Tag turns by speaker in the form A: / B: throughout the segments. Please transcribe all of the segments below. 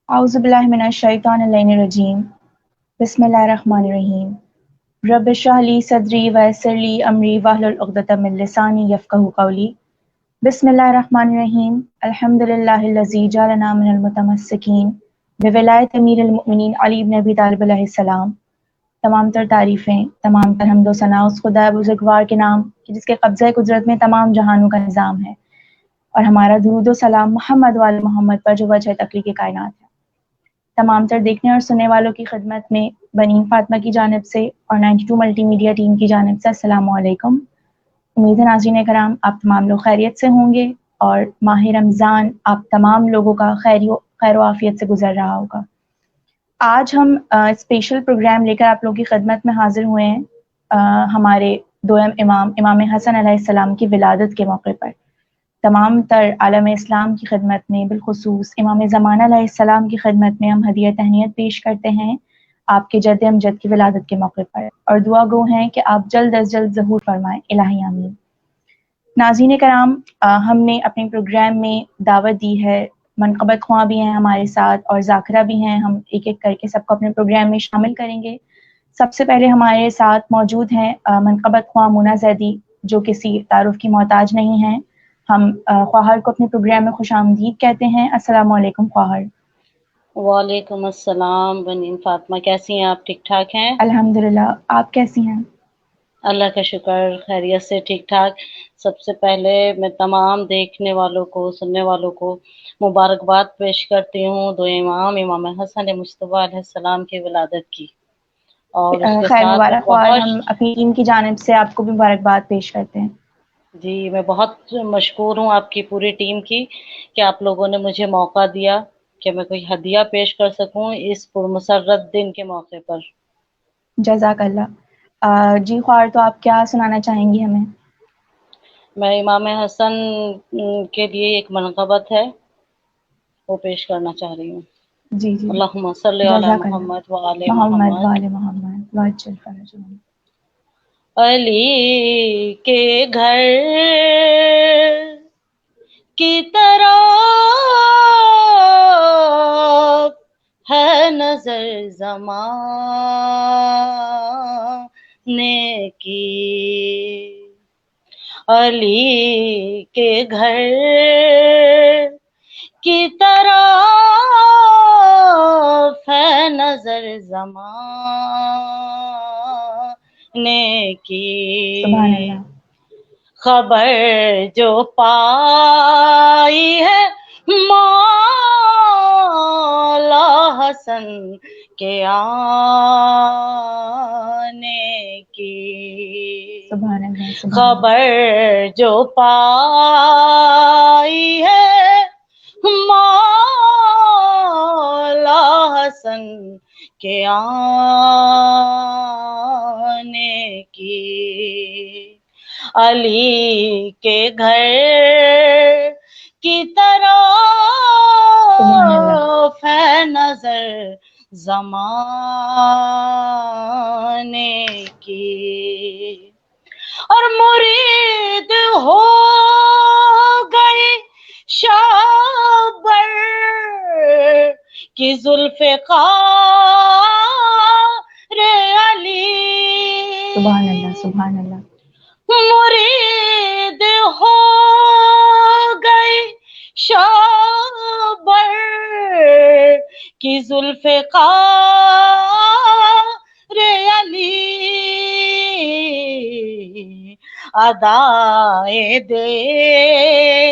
A: اعوذ باللہ من الشیطان الرجیم بسم اللہ الرحمن الرحیم رب اشرح لی صدری ویسر لی امری واحلل عقدۃ من لسانی یفقہوا قولی بسم اللہ الرحمن الرحیم الحمد للہ الذی جعلنا من المتمسکین بولایت امیر المؤمنین علی بن ابی طالب علیہ السلام۔ تمام تر تعریفیں، تمام تر حمد و ثنا اس خدا بزرگوار کے نام کہ جس کے قبضہ قدرت میں تمام جہانوں کا نظام ہے، اور ہمارا درود و سلام محمد وآل محمد پر جو وجہ تخلیق کائنات ہے۔ تمام تر دیکھنے اور سننے والوں کی خدمت میں بنین فاطمہ کی جانب سے اور 92 ملٹی میڈیا ٹیم کی جانب سے السلام علیکم۔ امید ہے ناظرین کرام آپ تمام لوگ خیریت سے ہوں گے اور ماہ رمضان آپ تمام لوگوں کا خیر و عافیت سے گزر رہا ہوگا۔ آج ہم اسپیشل پروگرام لے کر آپ لوگوں کی خدمت میں حاضر ہوئے ہیں ہمارے دوئم امام حسن علیہ السلام کی ولادت کے موقع پر۔ تمام تر عالم اسلام کی خدمت میں، بالخصوص امام زمانہ علیہ السلام کی خدمت میں ہم ہدیہ تہنیت پیش کرتے ہیں آپ کے جد امجد کی ولادت کے موقع پر، اور دعا گو ہیں کہ آپ جلد از جلد ظہور فرمائیں، الہی آمین۔ ناظرین کرام، ہم نے اپنے پروگرام میں دعوت دی ہے، منقبت خواں بھی ہیں ہمارے ساتھ اور ذاکرہ بھی ہیں، ہم ایک ایک کر کے سب کو اپنے پروگرام میں شامل کریں گے۔ سب سے پہلے ہمارے ساتھ موجود ہیں منقبت خواں منى زیدی، جو کسی تعارف کی محتاج نہیں ہیں۔ ہم خواہر کو اپنے پروگرام میں خوش آمدید کہتے ہیں۔ السلام علیکم خواہر۔
B: وعلیکم السلام بنین فاطمہ، کیسی ہیں آپ؟ ٹھیک ٹھاک ہیں؟
A: الحمدللہ، آپ کیسی ہیں؟
B: اللہ کا شکر، خیریت سے ٹھیک ٹھاک۔ سب سے پہلے میں تمام دیکھنے والوں کو، سننے والوں کو مبارکباد پیش کرتی ہوں دو امام حسن مصطفیٰ علیہ السلام کی ولادت کی، اور اس کے
A: خیر
B: ساتھ
A: مبارک خواہر، ہم اپنی ٹیم کی جانب سے آپ کو بھی مبارکباد پیش کرتے ہیں۔
B: جی، میں بہت مشکور ہوں آپ کی پوری ٹیم کی کہ آپ لوگوں نے مجھے موقع دیا کہ میں کوئی ہدیہ پیش کر سکوں اس پرمسرت دن کے موقع پر۔
A: جزاک اللہ۔ جی خواہر، تو آپ کیا سنانا چاہیں گی ہمیں؟
B: میں امام حسن کے لیے ایک منقبت ہے، وہ پیش کرنا چاہ رہی ہوں۔
A: جی جی،
B: اللہم صلی علی
A: جزاک اللہ۔
B: محمد وآل
A: محمد
B: محمد۔
A: وآل محمد وعجل فرجهم۔
B: علی کے گھر کی طرح ہے نظر زمانے کی، علی کے گھر کی طرح ہے نظر زمانے کی،
A: سبحان اللہ۔
B: خبر جو پائی ہے مولا حسن کے آنے کی،
A: سبحان اللہ، سبحان اللہ۔
B: خبر جو پائی ہے مولا حسن کے آنے کی، علی کے گھر کی طرف ہے نظر زمانے کی، اور مرید ہو گئی شابر کی ذوالفقار علی،
A: سبحان اللہ، سبحان اللہ۔
B: مرید ہو گئی شابر کی ذوالفقار علی، ادائے دیکھی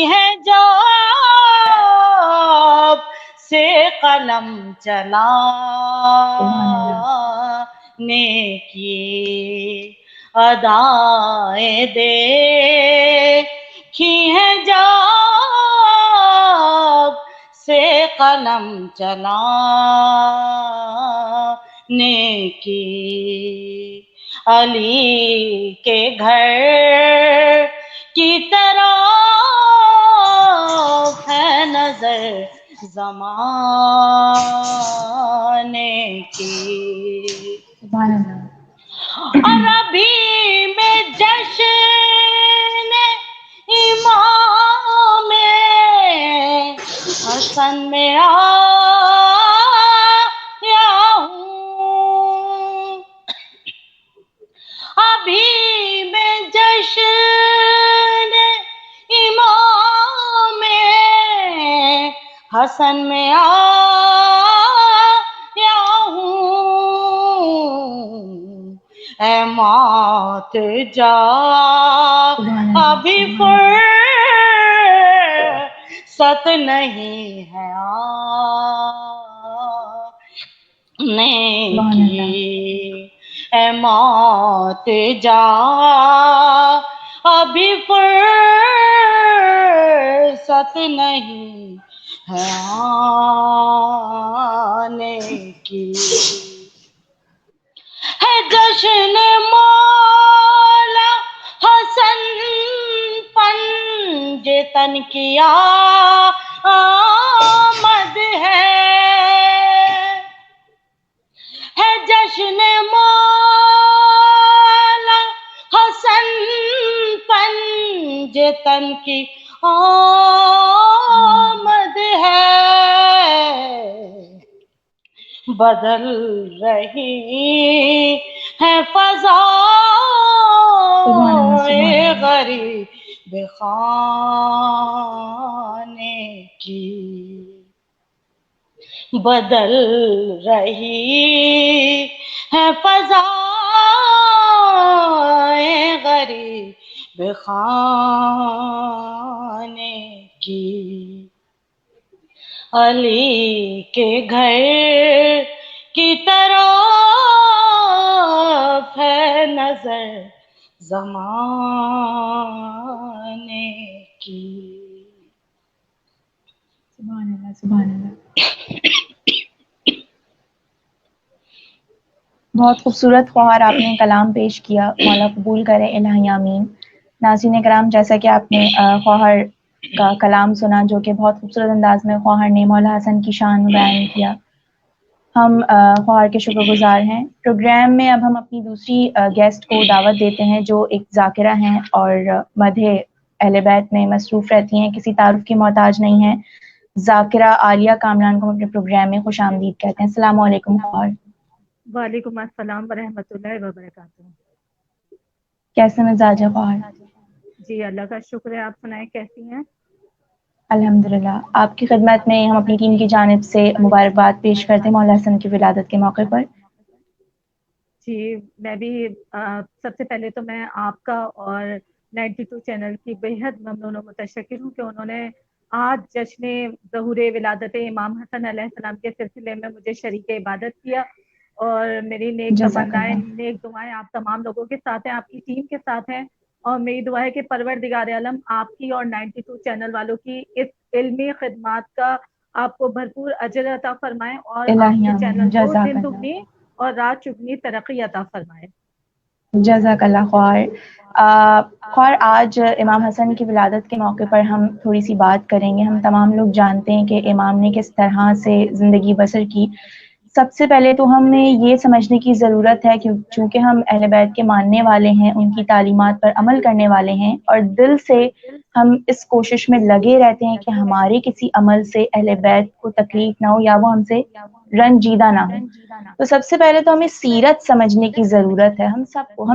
B: ہے جاب سے قلم چلانے کی، ادائے دیکھی ہے جاب سے قلم چلانے کی، علی کے گھر کی طرف ہے نظر زمانے کی،
A: سبحان اللہ۔
B: عربی میں جشن امام حسن میں آیا ہوں ابھی میں جشن امام حسن میں آیا ہوں اے موت جا ابھی فرصت نہیں ہے آنے کی اے موت جا ابھی فرصت نہیں ہے آنے کی ہے جشن مولا حسن پنجتن کی آمد ہے جشن مولا حسن پنجتن کی آمد ہے بدل رہی ہے فضائے غریب خانے کی بدل رہی ہے فضائے غریب خانے کی علی کے گھر کی طرف ہے نظر زمانے کی.
A: سبحان اللہ سبحان اللہ. بہت خوبصورت خواہر آپ نے کلام پیش کیا، مولا قبول کرے الہی آمین. ناظرین کرام، جیسا کہ آپ نے خواہر کا کلام سنا جو کہ بہت خوبصورت انداز میں خواہر نے مولا حسن کی شان میں بیان کیا، ہم خواہر کے شکر گزار ہیں. پروگرام میں اب ہم اپنی دوسری گیسٹ کو دعوت دیتے ہیں جو ایک ذاکرہ ہیں اور مدح اہل بیت میں مصروف رہتی ہیں، کسی تعارف کی محتاج نہیں ہیں. ذاکرہ عالیہ کامران کو اپنے پروگرام میں خوش آمدید کہتے ہیں. السلام علیکم خواہر.
C: وعلیکم السلام ورحمۃ اللہ وبرکاتہ.
A: کیسے مزاج ہے خواہر؟
C: جی اللہ کا شکر ہے. آپ سنائیں کیسی ہیں؟
A: الحمدللہ. آپ کی خدمت میں ہم اپنی ٹیم کی جانب سے مبارکباد پیش کرتے ہیں مولا حسن کی ولادت کے موقع پر.
C: جی میں بھی سب سے پہلے تو میں آپ کا اور 92 چینل کی بے حد ممنون و متشکر ہوں کہ انہوں نے آج جشن ظہور ولادت امام حسن علیہ السلام کے سلسلے میں مجھے شریک عبادت کیا، اور میری نیک تمنائیں نیک دعائیں آپ تمام لوگوں کے ساتھ ہیں، آپ کی ٹیم کے ساتھ ہیں، اور میری دعا ہے کہ پروردگار عالم آپ کی اور 92 چینل والوں کی اس علمی خدمات کا آپ کو بھرپور اجر عطا فرمائیں اور آپ کے چینل کو دن دگنی اور رات چگنی ترقی عطا فرمائے.
A: جزاک اللہ خواہر. خواہر آج امام حسن کی ولادت کے موقع پر ہم تھوڑی سی بات کریں گے. ہم تمام لوگ جانتے ہیں کہ امام نے کس طرح سے زندگی بسر کی. سب سے پہلے تو ہمیں یہ سمجھنے کی ضرورت ہے کہ چونکہ ہم اہل بیت کے ماننے والے ہیں، ان کی تعلیمات پر عمل کرنے والے ہیں، اور دل سے ہم اس کوشش میں لگے رہتے ہیں کہ ہمارے کسی عمل سے اہل بیت کو تکلیف نہ ہو یا وہ ہم سے رنجیدہ نہ ہو. تو سب سے پہلے تو ہمیں سیرت سمجھنے کی ضرورت ہے. ہم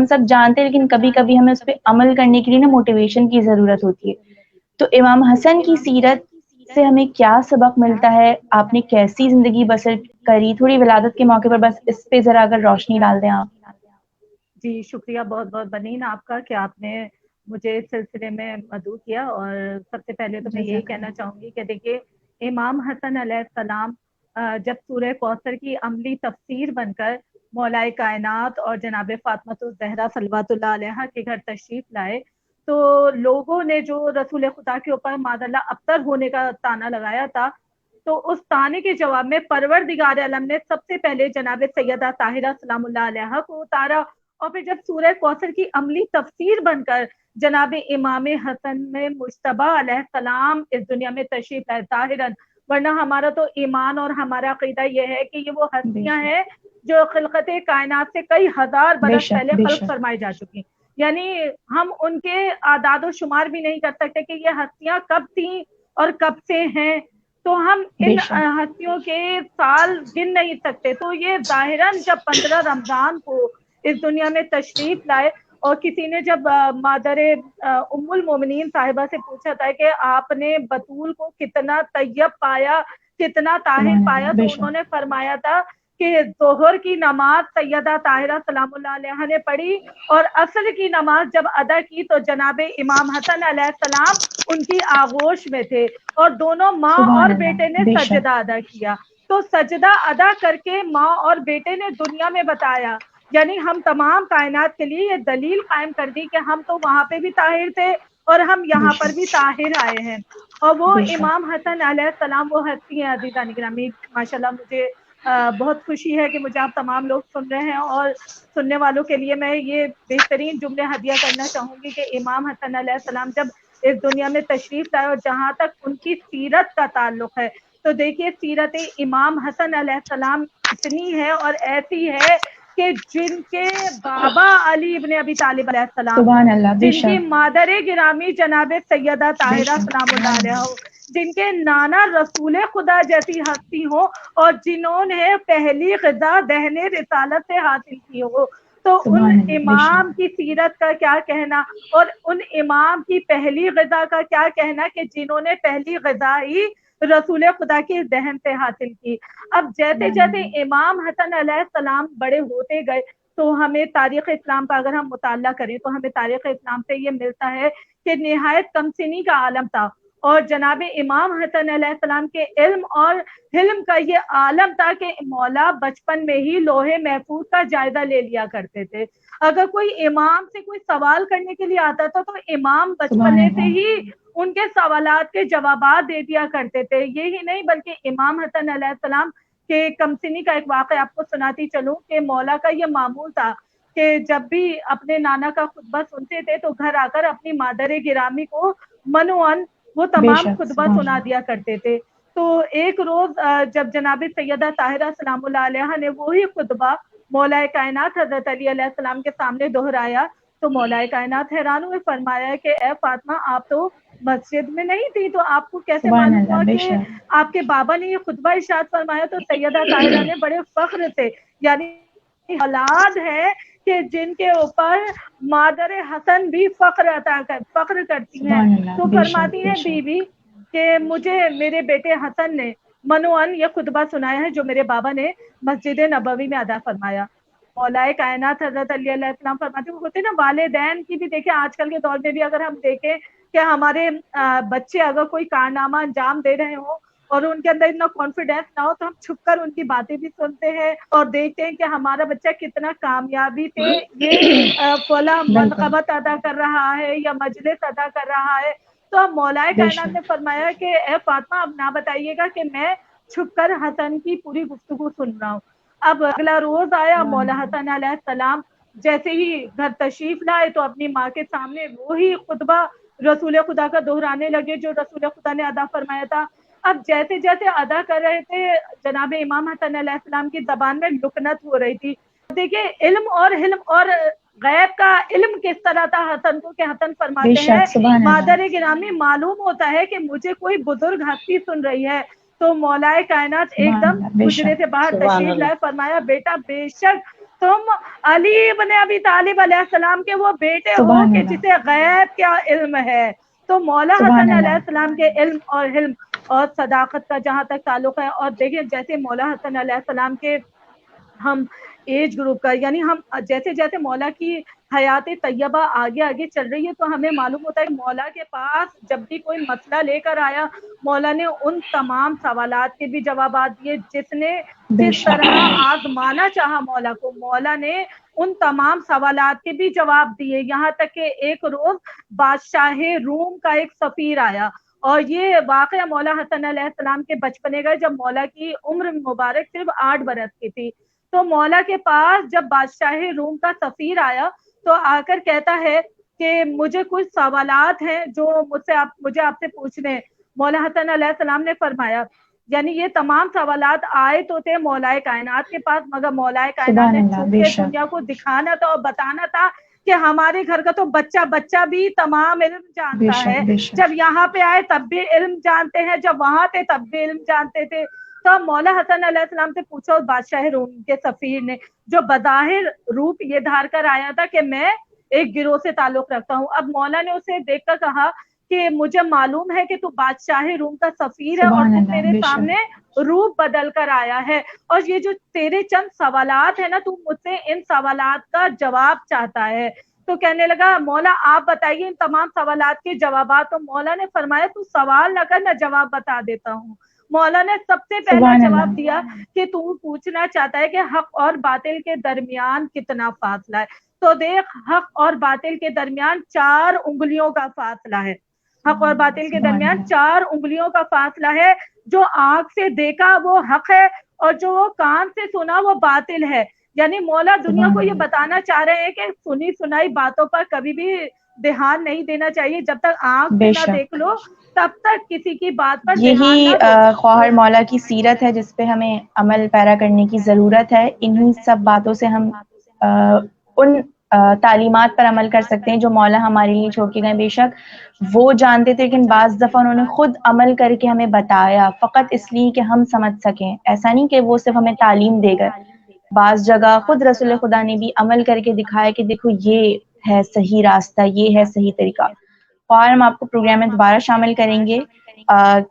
A: سب جانتے ہیں، لیکن کبھی کبھی ہمیں اس پہ عمل کرنے کے لیے نا موٹیویشن کی ضرورت ہوتی ہے. تو امام حسن کی سیرت سے ہمیں کیا سبق ملتا ہے؟ آپ نے کیسی زندگی بسر کری؟ تھوڑی ولادت کے موقع پر بس اس پہ ذرا اگر روشنی ڈال دیں آپ.
C: جی شکریہ بہت بہت بنین آپ کا کہ آپ نے مجھے اس سلسلے میں مدعو کیا. اور سب سے پہلے تو میں یہی کہنا چاہوں گی کہ دیکھیے امام حسن علیہ السلام جب سورہ کوثر کی عملی تفسیر بن کر مولائے کائنات اور جناب فاطمۃ الزہرا صلوات اللہ علیہا کے گھر تشریف لائے تو لوگوں نے جو رسول خدا کے اوپر معاذ اللہ ابتر ہونے کا تانا لگایا تھا، تو اس تانے کے جواب میں پروردگار عالم نے سب سے پہلے جناب سیدہ طاہرہ سلام اللہ علیہا کو اتارا. اور پھر جب سورہ کوثر کی عملی تفسیر بن کر جناب امام حسن میں مجتبیٰ علیہ السلام اس دنیا میں تشریف لائے طاہرن. ورنہ ہمارا تو ایمان اور ہمارا عقیدہ یہ ہے کہ یہ وہ ہستیاں ہیں جو خلقت کائنات سے کئی ہزار برس پہلے خلق فرمائی جا چکی، یعنی ہم ان کے اعداد و شمار بھی نہیں کر سکتے کہ یہ ہستیاں کب تھیں اور کب سے ہیں. تو ہم ان
A: بے شک
C: ہستیوں کے سال گن نہیں سکتے. تو یہ ظاہراً جب 15 رمضان کو اس دنیا میں تشریف لائے اور کسی نے جب مادر ام المومنین صاحبہ سے پوچھا تھا کہ آپ نے بطول کو کتنا طیب پایا, کتنا طاہر
A: سبحان
C: پایا,
A: اللہ بے
C: تو انہوں
A: شک
C: نے فرمایا تھا کہ ظہر کی نماز سیدہ طاہرہ سلام اللہ علیہ نے پڑھی, اور عصر کی نماز جب ادا کی تو جناب امام حسن علیہ السلام ان کی آغوش میں تھے, اور دونوں ماں
A: سبحان
C: اور
A: اللہ
C: بیٹے نے
A: بے شک
C: سجدہ ادا کیا. تو سجدہ ادا کر کے ماں اور بیٹے نے دنیا میں بتایا, یعنی ہم تمام کائنات کے لیے یہ دلیل قائم کر دی کہ ہم تو وہاں پہ بھی طاہر تھے اور ہم
A: بے
C: یہاں پر
A: شک
C: بھی طاہر آئے ہیں. اور وہ
A: بے شک
C: امام حسن علیہ السلام وہ ہستی ہیں عزیزان گرامی. ماشاءاللہ مجھے بہت خوشی ہے کہ مجھے آپ تمام لوگ سن رہے ہیں, اور سننے والوں کے لیے میں یہ بہترین جملے ہدیہ کرنا چاہوں گی کہ امام حسن علیہ السلام جب اس دنیا میں تشریف لائے, اور جہاں تک ان کی سیرت کا تعلق ہے تو دیکھیے سیرت امام حسن علیہ السلام اتنی ہے اور ایسی ہے کہ جن کے بابا علی ابن ابی طالب علیہ السلام ہو,
A: سبحان اللہ بے
C: جن کی
A: شک
C: مادر گرامی جناب سیدہ
A: بے
C: طاہرہ
A: شک
C: سلام اللہ
A: سبحان
C: علیہ
A: اللہ
C: ہو, جن کے نانا رسول خدا جیسی ہستی ہو, اور جنہوں نے پہلی غذا دہن رسالت سے حاصل کی ہو, تو ان
A: سبحان اللہ بے
C: امام
A: شک
C: کی سیرت کا کیا کہنا, اور ان امام کی پہلی غذا کا کیا کہنا کہ جنہوں نے پہلی غذا ہی رسول خدا کی دہن سے حاصل کی. اب جیسے
A: سبحان
C: جیسے
A: اللہ
C: امام حسن علیہ السلام بڑے ہوتے گئے تو ہمیں تاریخ اسلام کا اگر ہم مطالعہ کریں تو ہمیں تاریخ اسلام سے یہ ملتا ہے کہ نہایت کم سنی کا عالم تھا, اور جناب امام حسن علیہ السلام کے علم اور حلم کا یہ عالم تھا کہ مولا بچپن میں ہی لوح محفوظ کا جائزہ لے لیا کرتے تھے. اگر کوئی امام سے کوئی سوال کرنے کے لیے آتا تھا تو امام
A: سبحان
C: بچپنے سے
A: اللہ
C: ہی ان کے سوالات کے جوابات دے دیا کرتے تھے. یہی نہیں بلکہ امام حسن علیہ السلام کے کمسنی کا ایک واقعہ آپ کو سناتی چلوں کہ مولا کا یہ معمول تھا کہ جب بھی اپنے نانا کا خطبہ سنتے تھے تو گھر آ کر اپنی مادر گرامی کو منوان وہ
A: بے
C: تمام
A: شک
C: خطبہ
A: سبحان
C: سنا
A: اللہ
C: دیا کرتے تھے. تو ایک روز جب جناب سیدہ طاہرہ سلام اللہ علیہ نے وہی خطبہ مولا کائنات حضرت علی علیہ السلام کے سامنے دہرایا تو مولا کائنات حیران ہوئے, فرمایا کہ اے فاطمہ آپ تو مسجد میں نہیں تھی, تو آپ کو کیسے
A: سبحان
C: معلوم
A: اللہ
C: ہوا
A: بے
C: کہ
A: شک
C: آپ کے بابا نے یہ خطبہ ارشاد فرمایا؟ تو سیدہ طاہرہ نے بڑے فخر سے, یعنی اولاد ہے کہ جن کے اوپر مادر حسن بھی فخر کرتی ہیں,
A: سبحان اللہ
C: تو
A: بے شک
C: فرماتی
A: بے
C: ہیں بی
A: شک
C: بی کہ مجھے میرے بیٹے حسن نے منوان یہ خطبہ سنایا ہے جو میرے بابا نے مسجد نبوی میں ادا فرمایا. مولا کائنات حضرت علی علیہ السلام فرماتے ہوتے نا والدین کی بھی دیکھیں آج کل کے دور میں بھی اگر ہم دیکھیں کہ ہمارے بچے اگر کوئی کارنامہ انجام دے رہے ہوں اور ان کے اندر اتنا کانفیڈینس نہ ہو تو ہم چھپ کر ان کی باتیں بھی سنتے ہیں اور دیکھتے ہیں کہ ہمارا بچہ کتنا کامیابی سے یہ فلاں
A: بالکل
C: منقبت ادا کر رہا ہے یا مجلس ادا کر رہا ہے. تو اب مولا
A: بے
C: کائنات نے
A: شک
C: فرمایا کہ اے فاطمہ اب نہ بتائیے گا کہ میں چھپ کر حسن کی پوری گفتگو سن رہا ہوں. اب اگلا روز آیا,
A: سبحان
C: مولا
A: اللہ
C: حسن علیہ السلام جیسے ہی گھر تشریف لائے تو اپنی ماں کے سامنے وہی خطبہ رسول خدا کا دہرانے لگے جو رسول خدا نے ادا فرمایا تھا. اب جیسے جیسے ادا کر رہے تھے جناب امام حسن علیہ السلام کی زبان میں لکنت ہو رہی تھی. دیکھیے علم اور حلم اور غیب کا علم کس طرح تھا حسن کو, کہ حسن
A: بے
C: فرماتے ہیں
A: شک سبحان اللہ
C: مادر گرامی معلوم ہوتا ہے کہ مجھے کوئی بزرگ ہستی سن رہی ہے. تو مولا کائنات ایک
A: سبحان
C: دم
A: اللہ بے
C: حجرے
A: شک
C: سے باہر
B: سبحان
C: تشریف
B: اللہ
C: لائے, فرمایا بیٹا بے شک تم علی ابن ابی طالب علیہ السلام کے وہ بیٹے ہو
A: سبحان
C: کہ
A: اللہ
C: جسے غیب کیا علم ہے. تو مولا
A: سبحان
C: حسن علیہ
A: اللہ
C: السلام کے علم اور حلم اور صداقت کا جہاں تک تعلق ہے, اور دیکھیں جیسے مولا حسن علیہ السلام کے ہم ایج گروپ کا, یعنی ہم جیسے جیسے مولا کی حیات طیبہ آگے آگے چل رہی ہے تو ہمیں معلوم ہوتا ہے کہ مولا کے پاس جب بھی کوئی مسئلہ لے کر آیا مولا نے ان تمام سوالات کے بھی جوابات دیے. جس نے
A: بے
C: جس
A: شک
C: طرح آزمانا چاہا مولا کو, مولا نے ان تمام سوالات کے بھی جواب دیے. یہاں تک کہ ایک روز بادشاہ روم کا ایک سفیر آیا, اور یہ واقعہ مولا حسن علیہ السلام کے بچپنے کا جب مولا کی عمر مبارک صرف 8 برس کی تھی. تو مولا کے پاس جب بادشاہ روم کا سفیر آیا تو آ کر کہتا ہے کہ مجھے کچھ سوالات ہیں جو مجھے آپ سے پوچھنے ہیں. مولا حسن علیہ السلام نے فرمایا, یعنی یہ تمام سوالات آئے تو تھے مولا کائنات کے پاس, مگر مولا کائنات
A: سبحان
C: نے
A: اللہ
C: چھپ
A: بے
C: کے
A: شک
C: دنیا کو دکھانا تھا اور بتانا تھا کہ ہمارے گھر کا تو بچہ بچہ بھی تمام علم جانتا ہے. جب یہاں پہ آئے تب بھی علم جانتے ہیں, جب وہاں تھے تب بھی علم جانتے تھے. تو اب مولا حسن علیہ السلام سے پوچھو بادشاہ روم کے سفیر نے, جو بظاہر روپ یہ دھار کر آیا تھا کہ میں ایک گروہ سے تعلق رکھتا ہوں. اب مولا نے اسے دیکھ کر کہا کہ مجھے معلوم ہے کہ تو بادشاہ روم کا سفیر ہے اور تو میرے سامنے روپ بدل کر آیا ہے, اور یہ جو تیرے چند سوالات ہیں نا, تو مجھ سے ان سوالات کا جواب چاہتا ہے. تو کہنے لگا مولا آپ بتائیے ان تمام سوالات کے جوابات. تو مولا نے فرمایا تو سوال نہ کر, میں جواب بتا دیتا ہوں. مولا نے سب سے پہلا جواب دیا کہ تو پوچھنا چاہتا ہے کہ حق اور باطل کے درمیان کتنا فاصلہ ہے. تو دیکھ, حق اور باطل کے درمیان 4 انگلیوں کا فاصلہ ہے. حق اور باطل کے درمیان 4 انگلیوں کا فاصلہ ہے. جو آنکھ سے دیکھا وہ حق ہے, اور جو کان سے سنا وہ باطل ہے. یعنی مولا دنیا کو یہ بتانا چاہ رہے ہیں کہ سنی سنائی باتوں پر کبھی بھی دھیان نہیں دینا چاہیے. جب تک آنکھ سے نہ دیکھ لو تب تک کسی کی بات پر
A: یہی خواہر مولا کی سیرت ہے جس پہ ہمیں عمل پیرا کرنے کی ضرورت ہے. انہی سب باتوں سے ہم ان تعلیمات پر عمل کر سکتے ہیں جو مولا ہمارے لیے چھوڑ کے گئے. بے شک وہ جانتے تھے, لیکن بعض دفعہ انہوں نے خود عمل کر کے ہمیں بتایا, فقط اس لیے کہ ہم سمجھ سکیں. ایسا نہیں کہ وہ صرف ہمیں تعلیم دے گئے, بعض جگہ خود رسول خدا نے بھی عمل کر کے دکھایا کہ دیکھو یہ ہے صحیح راستہ, یہ ہے صحیح طریقہ. اور ہم آپ کو پروگرام میں دوبارہ شامل کریں گے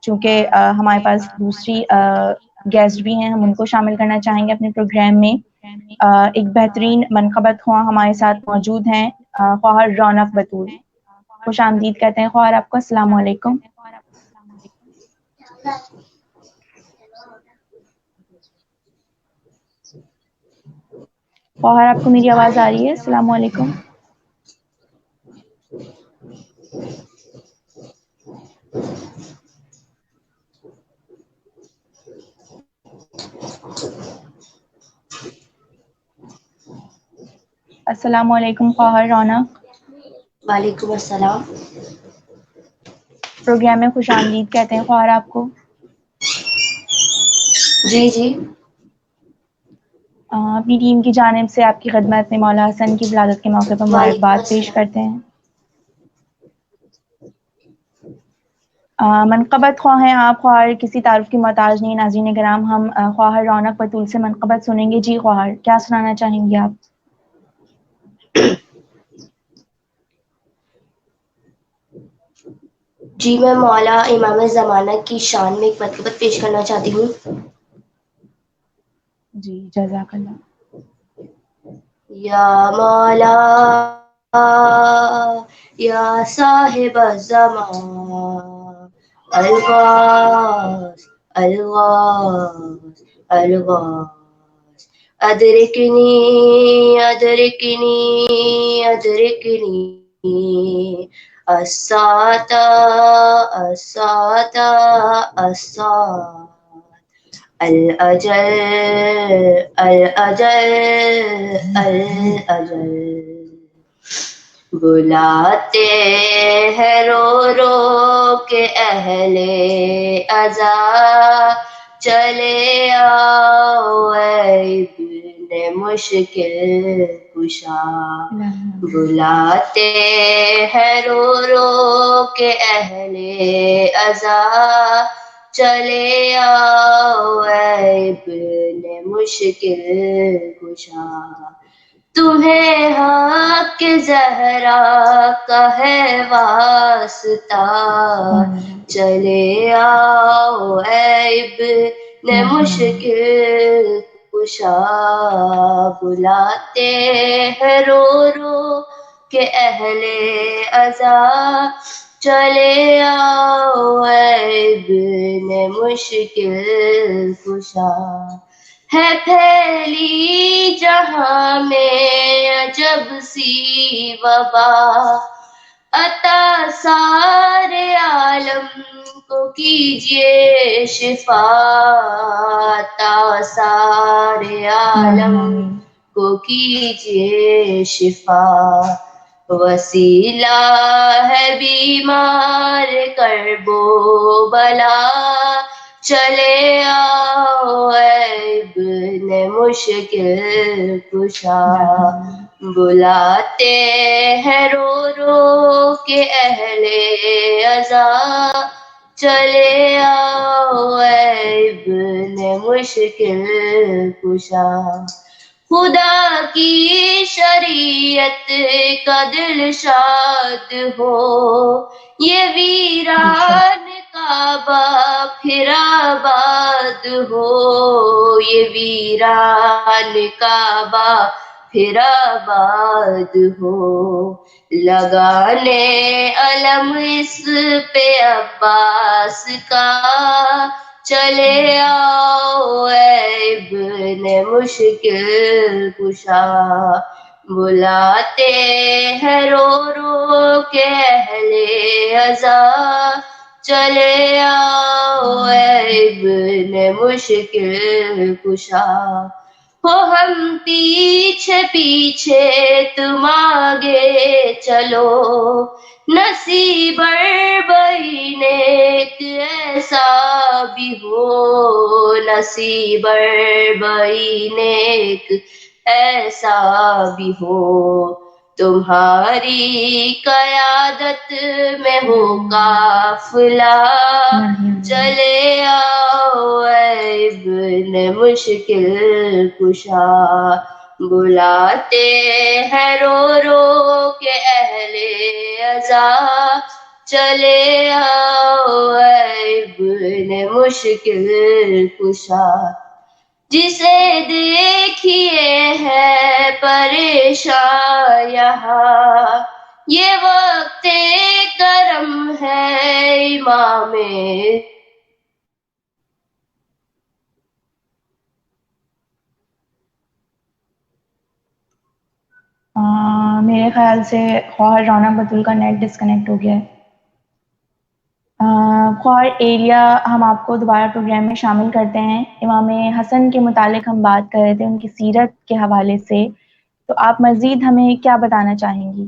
A: چونکہ ہمارے پاس دوسری گیسٹ بھی ہیں, ہم ان کو شامل کرنا چاہیں گے اپنے پروگرام میں. ایک بہترین منقبت خواہ ہمارے ساتھ موجود ہیں, خواہر رونق بطول. خوش آمدید کہتے ہیں خواہر آپ کو. السلام علیکم. خواہر آپ کو میری آواز آ رہی ہے؟ السلام علیکم. السلام علیکم خواہر رونق.
D: وعلیکم السلام.
A: پروگرام میں خوش آمدید کہتے ہیں خواہر آپ کو.
D: جی جی.
A: اپنی ٹیم کی جانب سے آپ کی خدمت میں مولا حسن کی ولادت کے موقع پر مبارکباد پیش کرتے ہیں. منقبت خواہ ہیں آپ خواہر, کسی تعارف کی محتاج نہیں. ناظرین کرام, ہم خواہر رونق بطول سے منقبت سنیں گے. جی خواہر, کیا سنانا چاہیں گے آپ؟
D: جی میں مولا امام زمانہ کی شان میں ایک منقبت پیش کرنا چاہتی ہوں.
A: جی جزاک اللہ.
D: یا مولا یا صاحب الزمان, الغاث الغاث الغاث, ادرکنی ادرکنی ادرکنی, الساتا الساتا الساتا, الاجل الاجل الاجل, بلاتے ہیں رو رو کے اہل عزا, چلے آؤ اے ابن مشکل کشا. بلاتے ہیں رو رو کے اہل عزا, چلے آؤ اے ابن مشکل کشا. تمہیں حق زہرا کا ہے واسطہ, چلے آؤ اے ابن مشکل کشا. بلاتے ہیں رو رو کے اہل عزا, چلے آؤ اے ابن مشکل کشا. ہے پھیلی جہاں میں عجب سی وبا, عطا سارے عالم کو کیجیے شفا, عطا سارے عالم کو کیجیے شفا. وسیلہ ہے بیمار کرب و بلا, چلے آؤ اے ابن مشکل کشا. بلاتے ہیں رو رو کے اہل عزا، چلے آؤ اے ابن مشکل کشا، خدا کی شریعت کا دل شاد ہو، یہ ویران کعبہ پھر آباد ہو، یہ ویران کعبہ پھر آباد ہو، لگانے علم اس پہ عباس کا، چلے آؤ اے ابن مشکل کشا، بلاتے ہیں رو رو کے اہل عزا، چلے آؤ اے ابن مشکل کشا، ہو ہم پیچھے پیچھے تم آگے چلو، نصیب اربعین ایک ایسا بھی ہو، نصیب اربعین ایک ایسا بھی ہو، تمہاری قیادت میں ہو قافلہ، چلے آؤ اے ابن مشکل کشا، بلاتے ہیں رو رو کے اہل عزا، چلے آؤ اے ابن مشکل کشا، جسے دیکھیے ہے پریشان یہاں، یہ وقت کرم ہے امام،
A: میرے خیال سے خواہر رونق بطول کا نیٹ ڈسکنیکٹ ہو گیا ہے۔ خواہر ایریا، ہم آپ کو دوبارہ پروگرام میں شامل کرتے ہیں۔ امام حسن کے متعلق ہم بات کر رہے تھے ان کی سیرت کے حوالے سے، تو آپ مزید ہمیں کیا بتانا چاہیں گی؟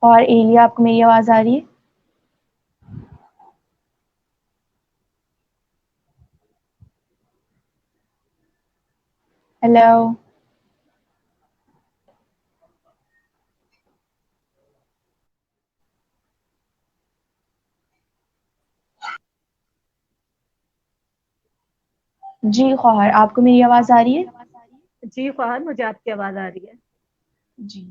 A: خواہر ایریا، آپ کو میری آواز آ رہی ہے؟ ہیلو؟ جی خواہر، آپ کو میری آواز آ رہی ہے؟
C: جی خواہر، مجھے آپ کی آواز آ رہی ہے۔
A: جی،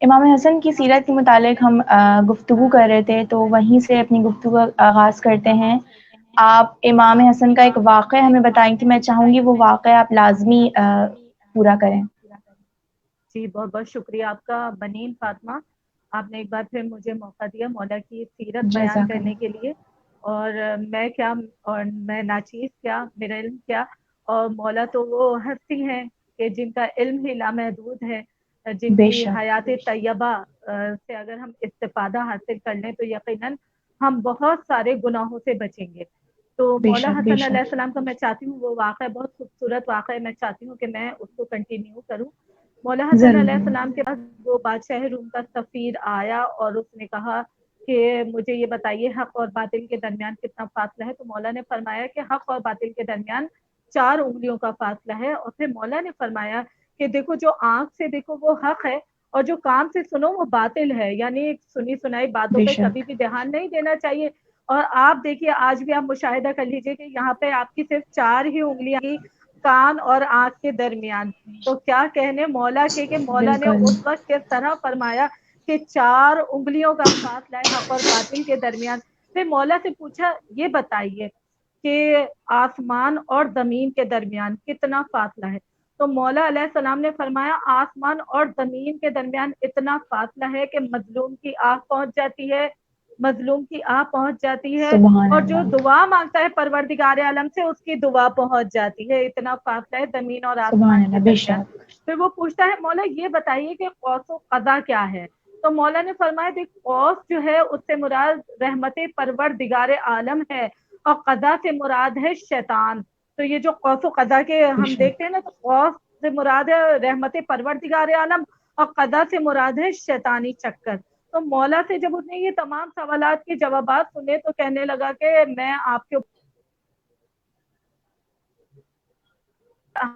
A: امام حسن کی سیرت کے متعلق ہم گفتگو کر رہے تھے، تو وہیں سے اپنی گفتگو کا آغاز کرتے ہیں۔ آپ امام حسن کا ایک واقعہ ہمیں بتائیں کہ میں چاہوں گی وہ واقعہ آپ لازمی پورا کریں۔
C: جی بہت بہت شکریہ آپ کا بنین فاطمہ، آپ نے ایک بار پھر مجھے موقع دیا مولا کی سیرت بیان
A: جزاک
C: کرنے
A: اللہ۔
C: کے لیے، اور میں کیا اور میں ناچیز کیا، میرا علم کیا، اور مولا تو وہ ہستی ہیں کہ جن کا علم ہی لامحدود ہے، جن
A: بے
C: کی
A: شک،
C: حیات طیبہ سے اگر ہم استفادہ حاصل کر لیں تو یقیناً ہم بہت سارے گناہوں سے بچیں گے۔ تو
A: بے
C: مولا
A: شک، بے
C: حسن علیہ
A: شک۔
C: السلام کا میں چاہتی ہوں وہ واقعہ بہت خوبصورت واقعہ ہے، میں چاہتی ہوں کہ میں اس کو کنٹینیو کروں۔ مولا حسن
A: ضرور
C: علیہ
A: ضرور۔
C: السلام کے پاس وہ بادشاہ روم کا سفیر آیا اور اس نے کہا کہ مجھے یہ بتائیے حق اور باطل کے درمیان کتنا فاصلہ ہے، تو مولا نے فرمایا کہ حق اور باطل کے درمیان 4 انگلیوں کا فاصلہ ہے، اور پھر مولا نے فرمایا کہ دیکھو جو آنکھ سے دیکھو وہ حق ہے، اور جو کان سے سنو وہ باطل ہے، یعنی سنی سنائی باتوں
A: بے
C: پہ کبھی
A: شک،
C: بھی دھیان نہیں دینا چاہیے۔ اور آپ دیکھیے آج بھی آپ مشاہدہ کر لیجئے کہ یہاں پہ آپ کی صرف 4 ہی انگلیاں کی کان اور آنکھ کے درمیان، تو کیا کہنے مولا کے کہ مولا نے
A: بالکل۔
C: اس وقت کس طرح فرمایا کہ 4 انگلیوں کا فاصلہ ہے حق اور باطل کے درمیان۔ پھر مولا سے پوچھا یہ بتائیے کہ آسمان اور زمین کے درمیان کتنا فاصلہ ہے، تو مولا علیہ السلام نے فرمایا آسمان اور زمین کے درمیان اتنا فاصلہ ہے کہ مظلوم کی آنکھ پہنچ جاتی ہے، مظلوم کی آنکھ پہنچ جاتی ہے،
A: سبحان
C: اور جو
A: اللہ،
C: دعا مانگتا ہے پروردگار عالم سے اس کی دعا پہنچ جاتی ہے، اتنا فاصلہ ہے زمین اور
A: سبحان
C: آسمان کے
A: اللہ، بے
C: درمیان۔
A: شک۔
C: پھر وہ پوچھتا ہے مولا یہ بتائیے کہ قوس و قزح کیا ہے، تو مولا نے فرمایا دیکھ قوس جو ہے اس سے مراد رحمت پروردگار عالم ہے، اور قزح سے مراد ہے شیطان۔ تو یہ جو قوس و قزح کے
A: بے
C: ہم
A: شک،
C: دیکھتے ہیں نا، تو قوس سے مراد ہے رحمت پروردگار عالم، اور قزح سے مراد ہے شیطانی چکر۔ تو مولا سے جب اس نے یہ تمام سوالات کے جوابات سنے تو کہنے لگا کہ میں آپ کے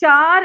C: 4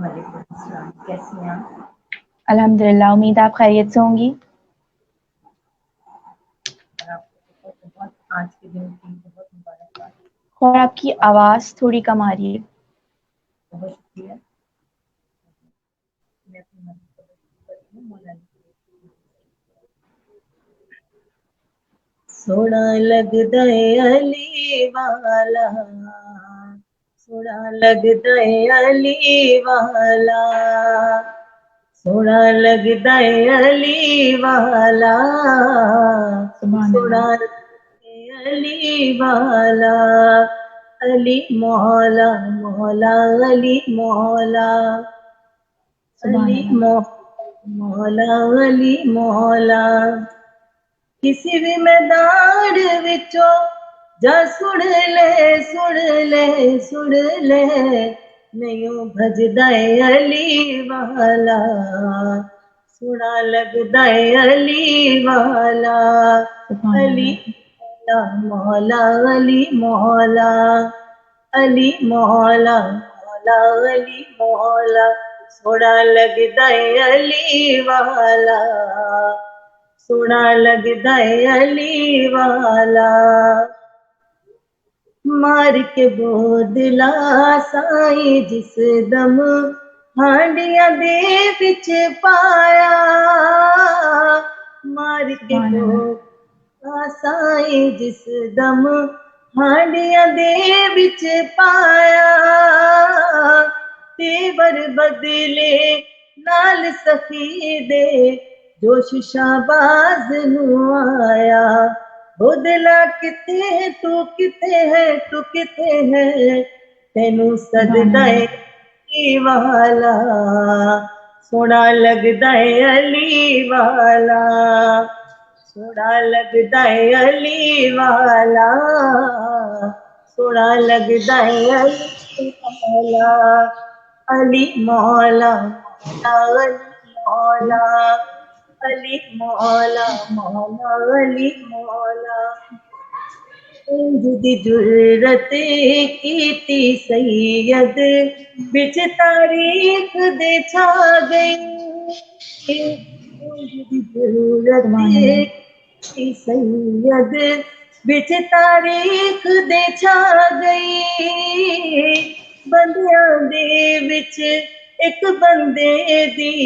E: وعلیکم السلام، کیسی ہیں آپ؟
A: الحمدللہ، امید آپ خیریت سے ہوں گی.
E: اور آپ کو بہت آج کے دن کی بہت مبارکباد.
A: اور آپ کی آواز تھوڑی کم آ رہی ہے.
E: بہت شکریہ. میں اپنی مدد کرتی ہوں مولانا. سونا لگدا ہے علی والا، سونا لگدا ہے علی والا، سونا لگدا ہے علی والا، سونا علی والا، علی مولا مولا علی مولا، علی مولا علی مولا. کسی بھی میدان وچوں جا سن لے سن لے سن لے، نہیں بھجدا ہے علی والا، سونا لگدا ہے علی والا، علی مولا مولا علی مولا، علی مولا مولا علی مولا، سونا لگدا ہے علی والا، سونا لگدا ہے علی والا. مار کے بودلا سائیں جس دم ہانڈیاں دے وچ پایا، مار کے بودلا سائیں جس دم ہانڈیاں دے وچ پایا، تیور بدلے نال سخی دے جوش شہباز نو آیا. بدلا کتے ہے تو کتے ہے تو کتے ہے، تینو سجدہ علی والا، سونا لگدا ہے علی والا، سونا لگدا ہے علی والا، سونا لگدا ہے علی والا، علی مولا مولا علی مولا، علی مولا مولا علی مولا. انج دی جرت کیتی سید بچ تاریخ دے چھا گئی، انج دی جرت کیتی سید بچ تاریخ دے چھا گئی، بندیاں دے وچ ایک بندے دی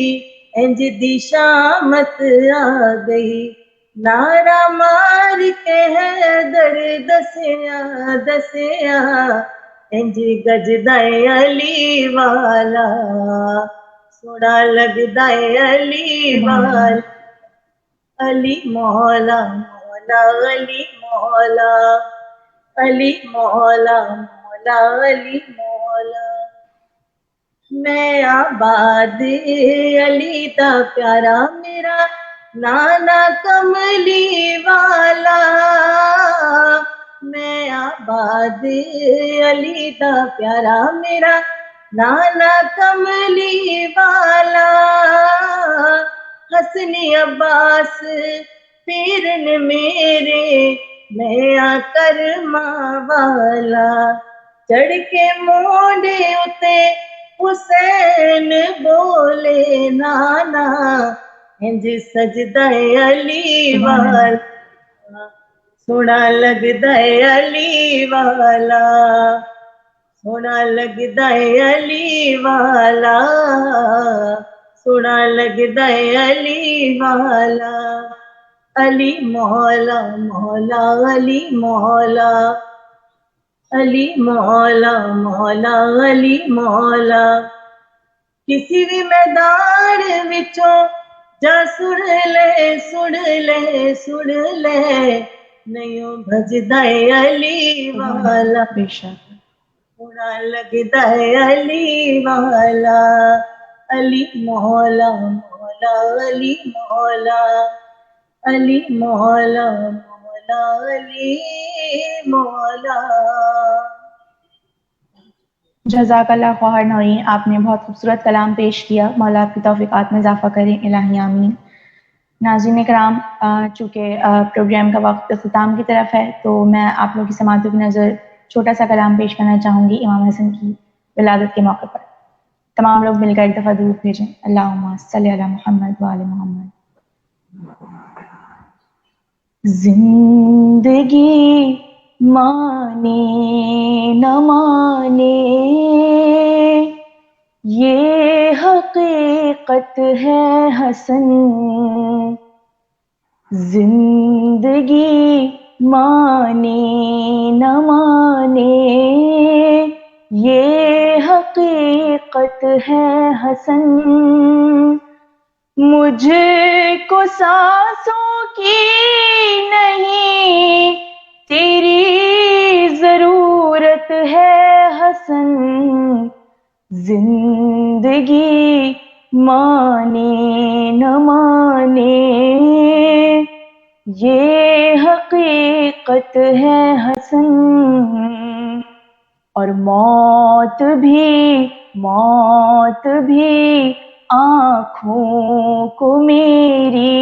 E: انج دی شامت آ گئی. نعرہ مار کے حیدر دسیا دسیا، انج گجدا ہے علی والا، سونا لگدا ہے علی والا، علی مولا مولا علی مولا، علی مولا مولا علی مولا. میں آباد علی دا پیارا میرا نانا کملی والا، میں آباد علی دا پیارا میرا نانا کملی والا، حسنی عباس پیرن میرے میں آ کرما والا، چڑھ کے موڈے اتے حسین بولے نانا، انج سجدہ علی والا، سونا لگدا ہے علی والا، سونا لگدا ہے علی والا، سونا لگدا ہے علی والا، علی مولا مولا علی مولا، علی مولا مولا علی مولا. کسی بھی میدان وچوں جا سن لے سن لے سن لے، نہیں بھجدا ہے علی والا، سونا لگدا ہے علی والا، علی مولا مولا علی مولا، علی مولا مولا علی مولا.
A: جزاک اللہ خیر نورین، آپ نے بہت خوبصورت کلام پیش کیا. مولا آپ کی توفیقات میں اضافہ کریں، الہی آمین. ناظرین کرام، چونکہ پروگرام کا وقت اختتام کی طرف ہے تو میں آپ لوگوں کی سماعتوں کی نظر چھوٹا سا کلام پیش کرنا چاہوں گی امام حسن کی ولادت کے موقع پر. تمام لوگ مل کر ایک دفعہ درود بھیجیں. اللہم صلی علی محمد وآل محمد. زندگی مانے نہ مانے یہ حقیقت ہے حسن. زندگی مانے نہ مانے یہ حقیقت ہے حسن. مجھ کو سانسوں کی نہیں تیری ضرورت ہے حسن. زندگی مانے نہ مانے یہ حقیقت ہے حسن. اور موت بھی آنکھوں کو میری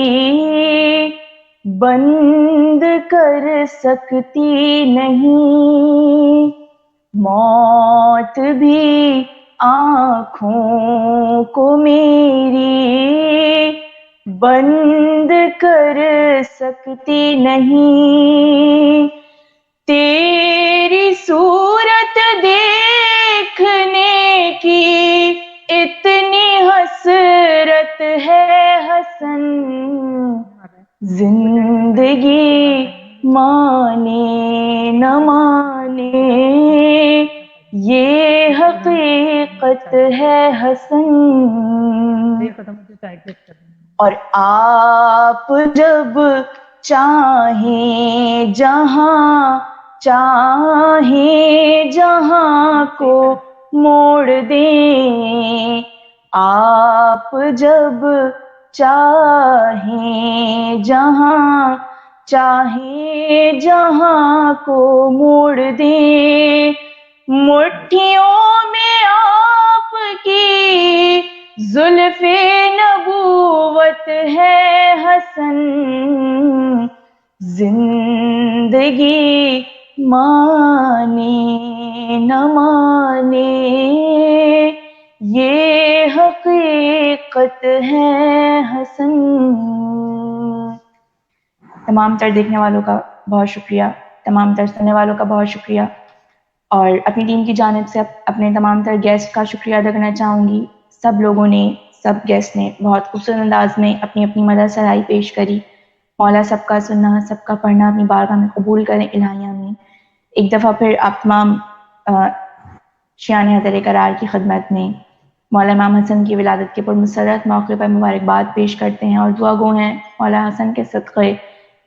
A: بند کر سکتی نہیں. موت بھی آنکھوں کو میری بند کر سکتی نہیں. تیری صورت دیکھنے کی اتنی حسرت ہے حسن. زندگی مانے نہ مانے یہ حقیقت ہے حسن. اور آپ جب چاہیں جہاں کو موڑ دیں. آپ جب چاہیں جہاں کو موڑ دیں. مٹھیوں میں آپ کی زلف نبوت ہے حسن. زندگی مانے نہ مانے یہ حقیقت ہے حسن. تمام تر دیکھنے والوں کا بہت شکریہ، تمام تر سننے والوں کا بہت شکریہ، اور اپنی ٹیم کی جانب سے اپنے تمام تر گیسٹ کا شکریہ ادا کرنا چاہوں گی. سب لوگوں نے، سب گیسٹ نے بہت خوبصورت انداز میں اپنی اپنی مدد سرائی پیش کری. مولا سب کا سننا، سب کا پڑھنا اپنی بارگاہ میں قبول کریں. الہیہ آمین. ایک دفعہ پھر آپ تمام شیان حضرت قرار کی خدمت میں مولا امام حسن کی ولادت کے پرمسرت موقع پر مبارکباد پیش کرتے ہیں اور دعا گو ہیں مولا حسن کے صدقے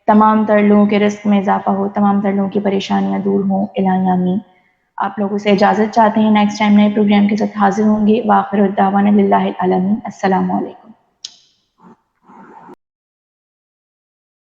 A: تمام تر لوگوں کے رزق میں اضافہ ہو، تمام تر لوگوں کی پریشانیاں دور ہوں. الہیہ آمین. آپ لوگوں سے اجازت چاہتے ہیں، نیکسٹ ٹائم نئے پروگرام کے ساتھ حاضر ہوں گے. وآخر الدعوانا للہ العالمین. السلام علیکم.